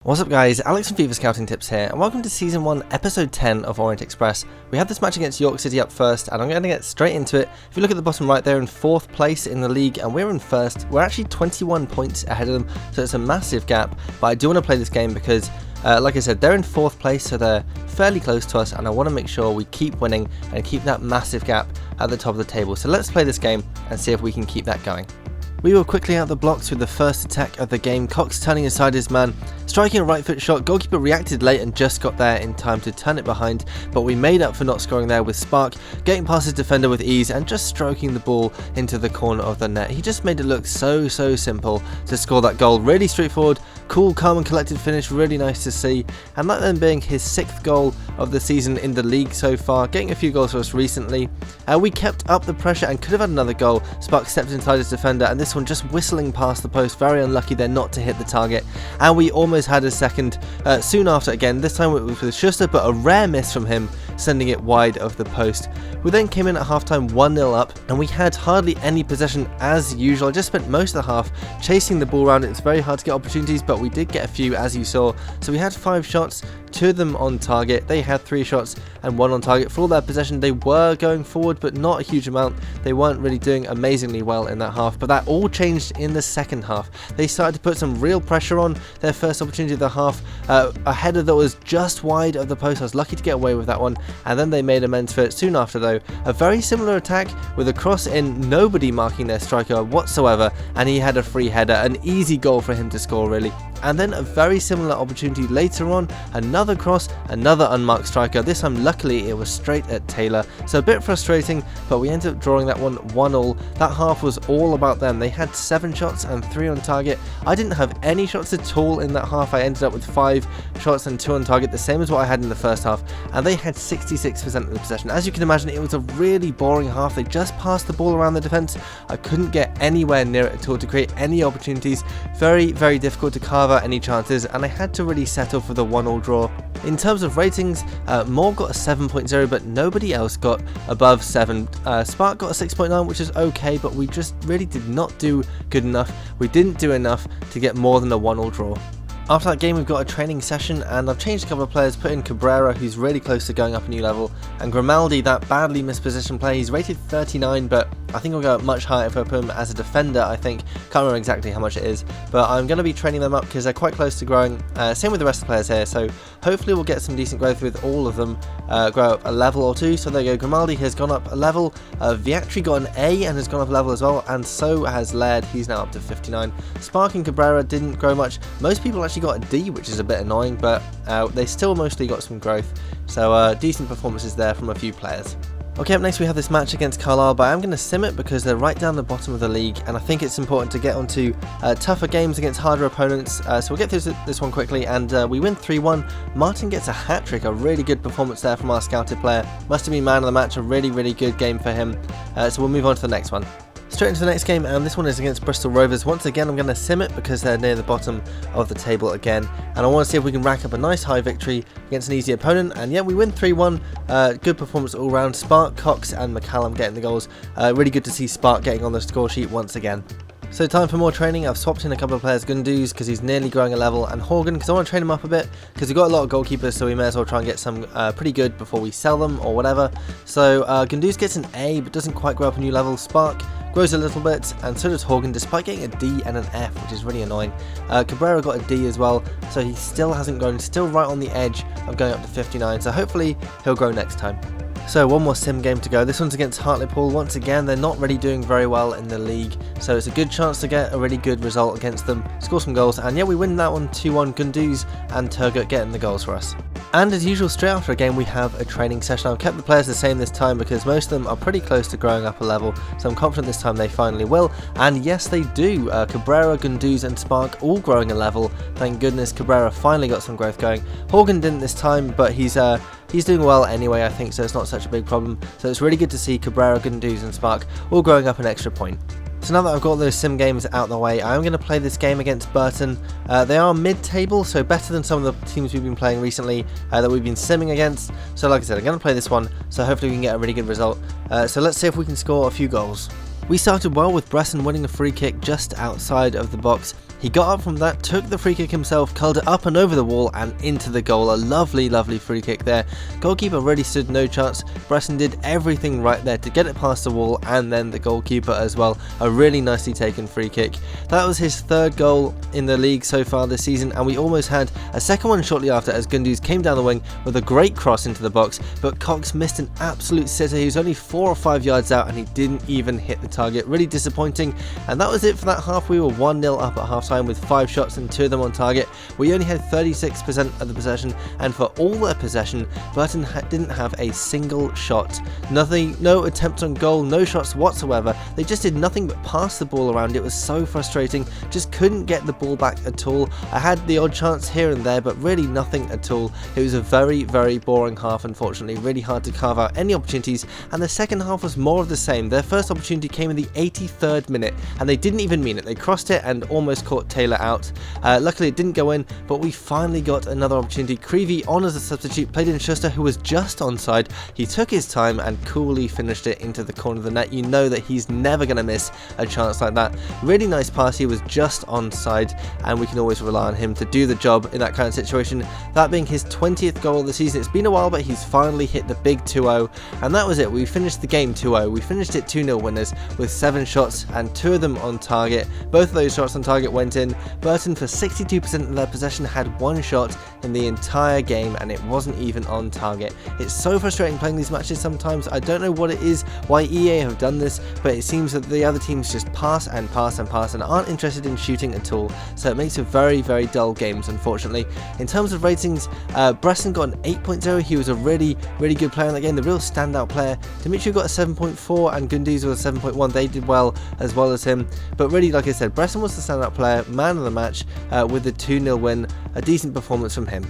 What's up guys, Alex from FIFA Scouting Tips here, and welcome to Season 1, Episode 10 of Orient Express. We have this match against York City up first, and I'm going to get straight into it. If you look at the bottom right, they're in 4th place in the league, and we're in 1st. We're actually 21 points ahead of them, so it's a massive gap, but I do want to play this game because, like I said, they're in 4th place, so they're fairly close to us, and I want to make sure we keep winning and keep that massive gap at the top of the table. So let's play this game and see if we can keep that going. We were quickly out the blocks with the first attack of the game, Cox turning aside his man, striking a right foot shot. Goalkeeper reacted late and just got there in time to turn it behind, but we made up for not scoring there with Spark getting past his defender with ease and just stroking the ball into the corner of the net. He just made it look so simple to score that goal. Really straightforward, cool, calm and collected finish, really nice to see, and that then being his 6th goal of the season in the league so far, getting a few goals for us recently. We kept up the pressure and could have had another goal. Spark stepped inside his defender, and this one just whistling past the post, very unlucky there not to hit the target, and we almost had a second soon after again. This time it was with Schuster, but a rare miss from him, sending it wide of the post. We then came in at halftime 1-0 up, and we had hardly any possession as usual. I just spent most of the half chasing the ball around. It's very hard to get opportunities, but we did get a few, as you saw. So we had 5 shots, 2 of them on target. They had 3 shots and 1 on target. For all their possession, they were going forward, but not a huge amount. They weren't really doing amazingly well in that half, but that all changed in the second half. They started to put some real pressure on. Their first opportunity of the half, a header that was just wide of the post. I was lucky to get away with that one, and then they made amends for it soon after though. A very similar attack with a cross in, nobody marking their striker whatsoever, and he had a free header, an easy goal for him to score really. And then a very similar opportunity later on, another cross, another unmarked striker. This time luckily it was straight at Taylor, so a bit frustrating, but we ended up drawing that one 1-1. That half was all about them. They had 7 shots and 3 on target. I didn't have any shots at all in that half. I ended up with 5 shots and 2 on target, the same as what I had in the first half, and they had 66% of the possession. As you can imagine, it was a really boring half. They just passed the ball around the defence. I couldn't get anywhere near it at all to create any opportunities. Very difficult to carve out any chances, and I had to really settle for the 1-1 draw. In terms of ratings, Moore got a 7.0, but nobody else got above 7. Spark got a 6.9, which is okay, but we just really did not do good enough. We didn't do enough to get more than a 1-1 draw. After that game, we've got a training session, and I've changed a couple of players, put in Cabrera, who's really close to going up a new level, and Grimaldi, that badly mispositioned player. He's rated 39, but I think I'll go up much higher if I put him as a defender, I think. Can't remember exactly how much it is, but I'm going to be training them up because they're quite close to growing. Same with the rest of the players here, so hopefully we'll get some decent growth with all of them, grow up a level or 2. So there you go, Grimaldi has gone up a level, Viatri got an A and has gone up a level as well, and so has Laird, he's now up to 59. Spark and Cabrera didn't grow much. Most people actually got a D, which is a bit annoying, but they still mostly got some growth, so decent performances there from a few players. Okay, up next we have this match against Carlisle, but I'm going to sim it because they're right down the bottom of the league, and I think it's important to get onto tougher games against harder opponents, so we'll get through this one quickly, and we win 3-1. Martin gets a hat-trick, a really good performance there from our scouted player. Must have been man of the match, a really good game for him, so we'll move on to the next one. Straight into the next game, and this one is against Bristol Rovers. Once again, I'm going to sim it because they're near the bottom of the table again, and I want to see if we can rack up a nice high victory against an easy opponent. And yeah, we win 3-1. Good performance all round. Spark, Cox and McCallum getting the goals. Really good to see Spark getting on the score sheet once again. So time for more training. I've swapped in a couple of players, Gunduz because he's nearly growing a level, and Horgan because I want to train him up a bit because we've got a lot of goalkeepers, so we may as well try and get some pretty good before we sell them or whatever. So Gunduz gets an A but doesn't quite grow up a new level. Spark grows a little bit, and so does Horgan, despite getting a D and an F, which is really annoying. Cabrera got a D as well, so he still hasn't grown, still right on the edge of going up to 59, so hopefully he'll grow next time. So one more sim game to go. This one's against Hartlepool. Once again, they're not really doing very well in the league, so it's a good chance to get a really good result against them, score some goals, and yeah, we win that one 2-1. Gunduz and Turgut getting the goals for us. And as usual, straight after a game we have a training session. I've kept the players the same this time because most of them are pretty close to growing up a level, so I'm confident this time they finally will. And yes, they do. Cabrera, Gunduz and Spark all growing a level. Thank goodness Cabrera finally got some growth going. Horgan didn't this time, but he's doing well anyway, I think, so it's not such a big problem. So it's really good to see Cabrera, Gunduz and Spark all growing up an extra point. So now that I've got those sim games out the way, I'm going to play this game against Burton. They are mid-table, so better than some of the teams we've been playing recently that we've been simming against. So like I said, I'm going to play this one, so hopefully we can get a really good result. So let's see if we can score a few goals. We started well with Bresson winning a free kick just outside of the box. He got up from that, took the free kick himself, curled it up and over the wall and into the goal. A lovely, lovely free kick there. Goalkeeper really stood no chance. Bresson did everything right there to get it past the wall, and then the goalkeeper as well. A really nicely taken free kick. That was his third goal in the league so far this season, and we almost had a second one shortly after as Gundogan came down the wing with a great cross into the box, but Cox missed an absolute sitter. He was only 4 or 5 yards out and he didn't even hit the target. Really disappointing. And that was it for that half. We were 1-0 up at half time with 5 shots and 2 of them on target. We only had 36% of the possession, and for all their possession, Burton didn't have a single shot. Nothing, no attempts on goal, no shots whatsoever. They just did nothing but pass the ball around. It was so frustrating. Just couldn't get the ball back at all. I had the odd chance here and there, but really nothing at all. It was a very, very boring half, unfortunately. Really hard to carve out any opportunities, and the second half was more of the same. Their first opportunity came in the 83rd minute, and they didn't even mean it. They crossed it and almost caught Taylor out. Luckily it didn't go in, but we finally got another opportunity. Creevy on as a substitute, played in Schuster, who was just onside. He took his time and coolly finished it into the corner of the net. You know that he's never going to miss a chance like that. Really nice pass. He was just onside, and we can always rely on him to do the job in that kind of situation. That being his 20th goal of the season. It's been a while, but he's finally hit the big 2-0, and that was it. We finished the game 2-0. We finished it 2-0 winners with 7 shots and 2 of them on target. Both of those shots on target went in. Burton, for 62% of their possession, had 1 shot in the entire game, and it wasn't even on target. It's so frustrating playing these matches sometimes. I don't know what it is, why EA have done this, but it seems that the other teams just pass and pass and pass and aren't interested in shooting at all, so it makes for very, very dull games, unfortunately. In terms of ratings, Bresson got an 8.0. He was a really, really good player in that game, the real standout player. Dimitri got a 7.4 and Gundogan was a 7.1. They did well as him, but really, like I said, Bresson was the standout player, man of the match, with the 2-0 win. A decent performance from him.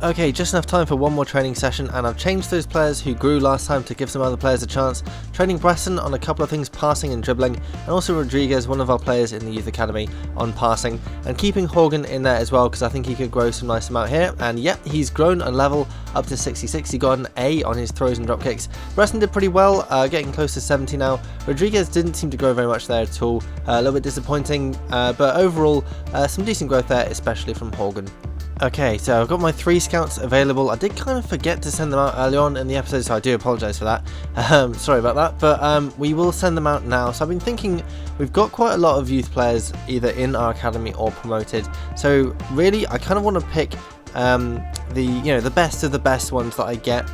Okay, just enough time for one more training session, and I've changed those players who grew last time to give some other players a chance. Training Bresson on a couple of things, passing and dribbling, and also Rodriguez, one of our players in the youth academy, on passing, and keeping Horgan in there as well because I think he could grow some nice amount here. And yep, he's grown a level up to 66. He got an A on his throws and drop kicks. Bresson did pretty well, getting close to 70 now. Rodriguez didn't seem to grow very much there at all. A little bit disappointing, but overall some decent growth there, especially from Horgan. Okay, so I've got my 3 scouts available. I did kind of forget to send them out early on in the episode, so I do apologise for that. Sorry about that, but we will send them out now. So I've been thinking we've got quite a lot of youth players either in our academy or promoted. So really, I kind of want to pick the best of the best ones that I get.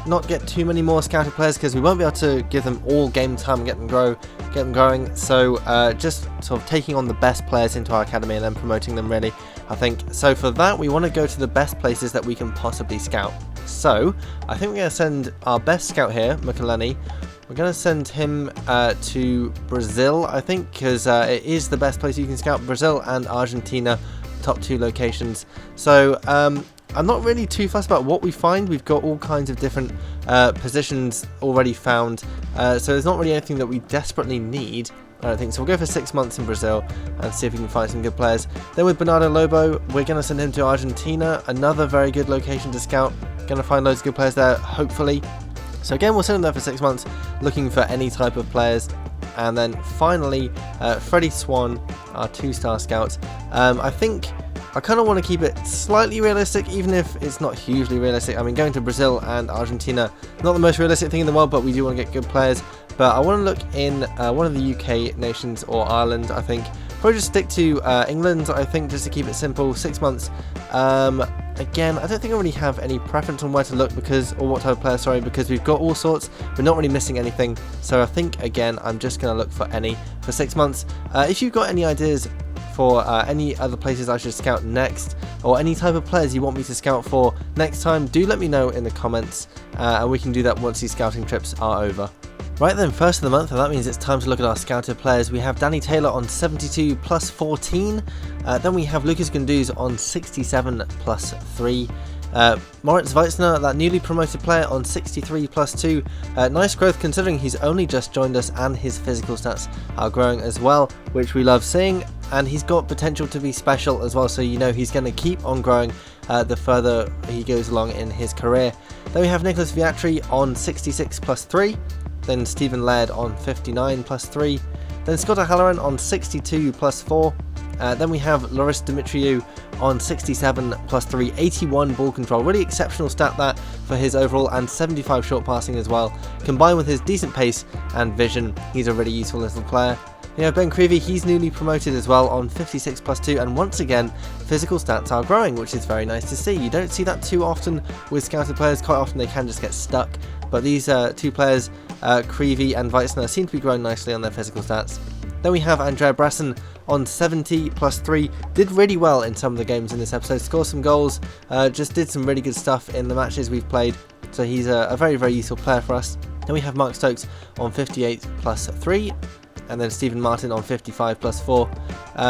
Not get too many more scouted players because we won't be able to give them all game time and get them growing. So just sort of taking on the best players into our academy and then promoting them, really, I think. So for that, we want to go to the best places that we can possibly scout. So I think we're going to send our best scout here, Michelini. We're going to send him to Brazil, I think, because it is the best place you can scout. Brazil and Argentina, top 2 locations. So I'm not really too fussed about what we find. We've got all kinds of different positions already found, so there's not really anything that we desperately need, I don't think. So we'll go for 6 months in Brazil and see if we can find some good players. Then with Bernardo Lobo, we're going to send him to Argentina, another very good location to scout. Going to find loads of good players there, hopefully. So again, we'll send him there for 6 months, looking for any type of players. And then finally, Freddie Swan, our 2-star scout. I think I kind of want to keep it slightly realistic, even if it's not hugely realistic. I mean, going to Brazil and Argentina, not the most realistic thing in the world, but we do want to get good players. But I want to look in one of the UK nations or Ireland, I think. Probably just stick to England, I think, just to keep it simple. 6 months. Again, I don't think I really have any preference on where to look or what type of player, sorry, because we've got all sorts. We're not really missing anything. So I think, again, I'm just going to look for any for 6 months. If you've got any ideas for any other places I should scout next, or any type of players you want me to scout for next time, do let me know in the comments, and we can do that once these scouting trips are over. Right then, first of the month, and that means it's time to look at our scouted players. We have Danny Taylor on 72 plus 14, then we have Lucas Gundogan on 67 plus 3, Moritz Weitzner, that newly promoted player, on 63 plus 2. Nice growth considering he's only just joined us and his physical stats are growing as well, which we love seeing, and he's got potential to be special as well, so you know he's going to keep on growing the further he goes along in his career. Then we have Nicholas Viatri on 66 plus 3, then Stephen Laird on 59 plus 3, then Scott O'Halloran on 62 plus 4, Then we have Loris Dimitriou on 67 plus 3, 81 ball control. Really exceptional stat that for his overall, and 75 short passing as well. Combined with his decent pace and vision, he's a really useful little player. You know, Ben Creevy, he's newly promoted as well on 56 plus 2, and once again, physical stats are growing, which is very nice to see. You don't see that too often with scouted players. Quite often they can just get stuck, but these two players, Creevy and Weitzner, seem to be growing nicely on their physical stats. Then we have Andrea Brasson on 70 plus 3, did really well in some of the games in this episode, scored some goals, just did some really good stuff in the matches we've played, so he's a very, very useful player for us. Then we have Mark Stokes on 58 plus 3, and then Stephen Martin on 55 plus 4.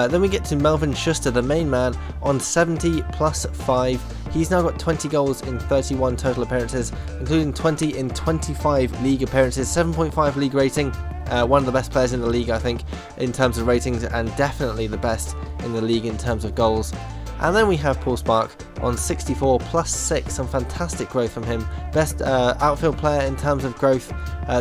Then we get to Melvin Schuster, the main man, on 70 plus 5. He's now got 20 goals in 31 total appearances, including 20 in 25 league appearances, 7.5 league rating. One of the best players in the league, I think, in terms of ratings, and definitely the best in the league in terms of goals. And then we have Paul Spark on 64 plus 6, some fantastic growth from him. Best outfield player in terms of growth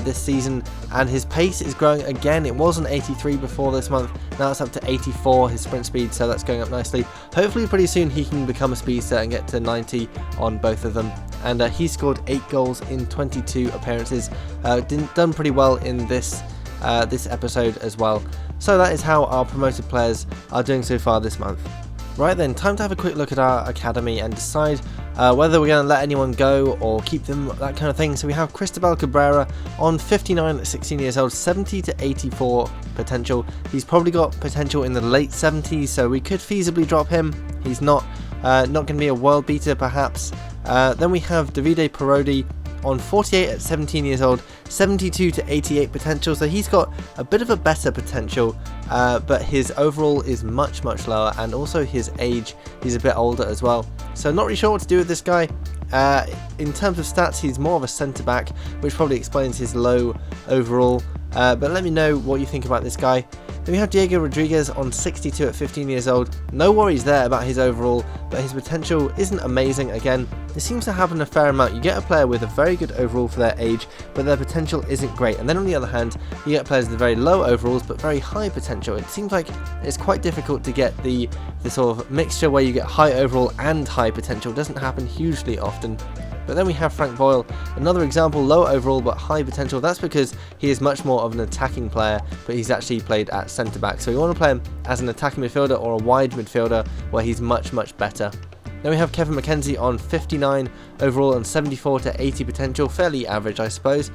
this season, and his pace is growing again. It was on 83 before this month, now it's up to 84, his sprint speed, so that's going up nicely. Hopefully pretty soon he can become a speedster and get to 90 on both of them. And he scored 8 goals in 22 appearances, done pretty well in this episode as well. So that is how our promoted players are doing so far this month. Right then, time to have a quick look at our academy and decide whether we're going to let anyone go or keep them, that kind of thing. So we have Cristobal Cabrera on 59 at 16 years old, 70 to 84 potential. He's probably got potential in the late 70s, so we could feasibly drop him. He's not going to be a world beater perhaps. Then we have Davide Parodi on 48 at 17 years old, 72 to 88 potential, so he's got a bit of a better potential, but his overall is much lower, and also his age, he's a bit older as well. So not really sure what to do with this guy. In terms of stats, he's more of a centre back, which probably explains his low overall, but let me know what you think about this guy. Then we have Diego Rodriguez on 62 at 15 years old. No worries there about his overall, but his potential isn't amazing again. This seems to happen a fair amount. You get a player with a very good overall for their age, but their potential isn't great. And then on the other hand, you get players with very low overalls, but very high potential. It seems like it's quite difficult to get the sort of mixture where you get high overall and high potential. It doesn't happen hugely often. But then we have Frank Boyle, another example, low overall but high potential. That's because he is much more of an attacking player, but he's actually played at centre back. So you want to play him as an attacking midfielder or a wide midfielder where he's much better. Then we have Kevin McKenzie on 59 overall and 74 to 80 potential, fairly average I suppose.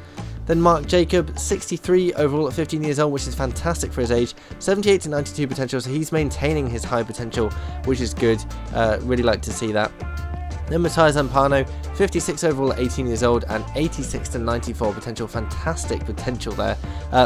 Then Mark Jacob, 63 overall at 15 years old, which is fantastic for his age, 78 to 92 potential, so he's maintaining his high potential, which is good. Really like to see that. Then Matthias Zampano, 56 overall at 18 years old and 86 to 94 potential, fantastic potential there.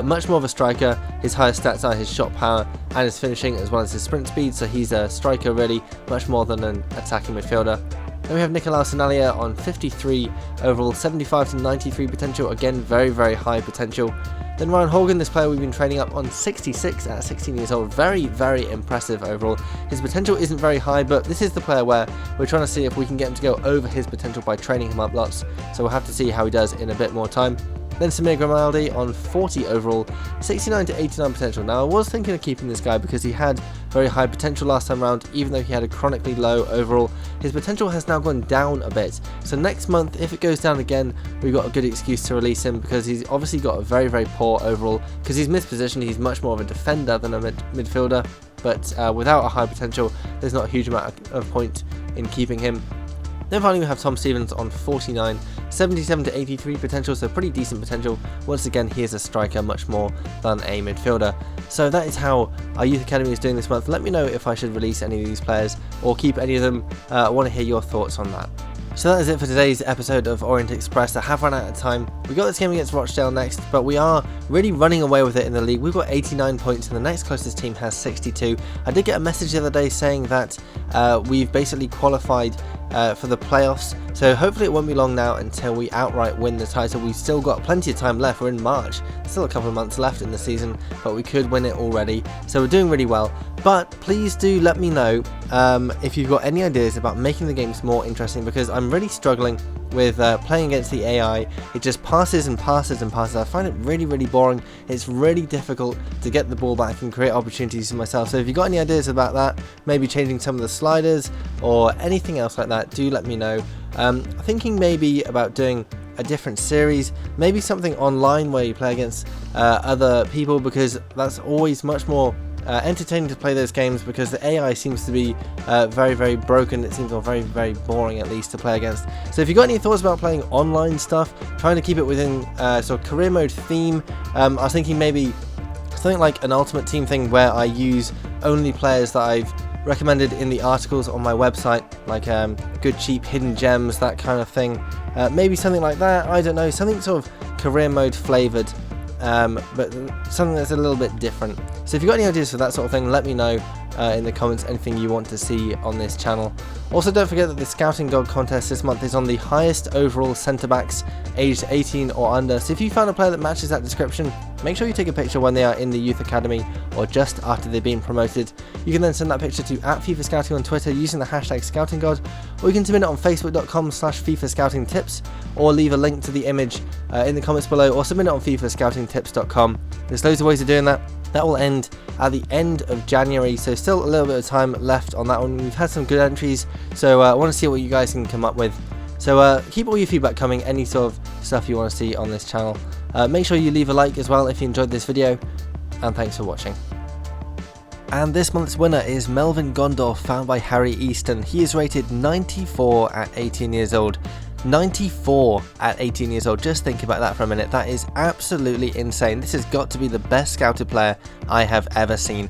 Much more of a striker, his highest stats are his shot power and his finishing as well as his sprint speed, so he's a striker really, much more than an attacking midfielder. Then we have Nicolas Sanalia on 53 overall, 75 to 93 potential, again very high potential. Then Ryan Horgan, this player we've been training up, on 66 at 16 years old, very impressive overall. His potential isn't very high, but this is the player where we're trying to see if we can get him to go over his potential by training him up lots, so we'll have to see how he does in a bit more time. Then Samir Grimaldi on 40 overall, 69 to 89 potential. Now I was thinking of keeping this guy because he had very high potential last time round, even though he had a chronically low overall. His potential has now gone down a bit, so next month if it goes down again, we've got a good excuse to release him because he's obviously got a very poor overall. Because he's mispositioned, he's much more of a defender than a midfielder, but without a high potential there's not a huge amount of point in keeping him. Then finally we have Tom Stevens on 49, 77 to 83 potential, so pretty decent potential. Once again, he is a striker much more than a midfielder. So that is how our youth academy is doing this month. Let me know if I should release any of these players or keep any of them. I want to hear your thoughts on that. So that is it for today's episode of Orient Express. I have run out of time. We got this game against Rochdale next, but we are really running away with it in the league. We've got 89 points and the next closest team has 62. I did get a message the other day saying that we've basically qualified for the playoffs, so hopefully it won't be long now until we outright win the title. We've still got plenty of time left. We're in March, still a couple of months left in the season, but we could win it already, so we're doing really well. But please do let me know if you've got any ideas about making the games more interesting, because I'm really struggling with playing against the AI. It just passes and passes and passes. I find it really boring. It's really difficult to get the ball back and create opportunities for myself. So if you've got any ideas about that, maybe changing some of the sliders or anything else like that, do let me know. Thinking maybe about doing a different series, maybe something online where you play against other people, because that's always much more entertaining to play those games, because the AI seems to be very broken. It seems very boring, at least, to play against. So if you've got any thoughts about playing online stuff, trying to keep it within sort of career mode theme, I was thinking maybe something like an ultimate team thing where I use only players that I've recommended in the articles on my website, like good cheap hidden gems, that kind of thing. Maybe something like that, I don't know, something sort of career mode flavoured, but something that's a little bit different. So if you've got any ideas for that sort of thing, let me know in the comments, anything you want to see on this channel. Also, don't forget that the Scouting Dog contest this month is on the highest overall centre backs aged 18 or under. So if you found a player that matches that description, make sure you take a picture when they are in the youth academy or just after they've been promoted. You can then send that picture to @FIFA Scouting on Twitter using the hashtag ScoutingGod, or you can submit it on facebook.com/FIFA-Scouting-Tips, or leave a link to the image in the comments below, or submit it on FIFA-Scouting-Tips.com. There's loads of ways of doing that. That will end at the end of January, so still a little bit of time left on that one. We've had some good entries, so I want to see what you guys can come up with. So keep all your feedback coming, any sort of stuff you want to see on this channel. Make sure you leave a like as well if you enjoyed this video, and thanks for watching. And this month's winner is Melvin Gondorf, found by Harry Easton. He is rated 94 at 18 years old. 94 at 18 years old, just think about that for a minute. That is absolutely insane. This has got to be the best scouted player I have ever seen.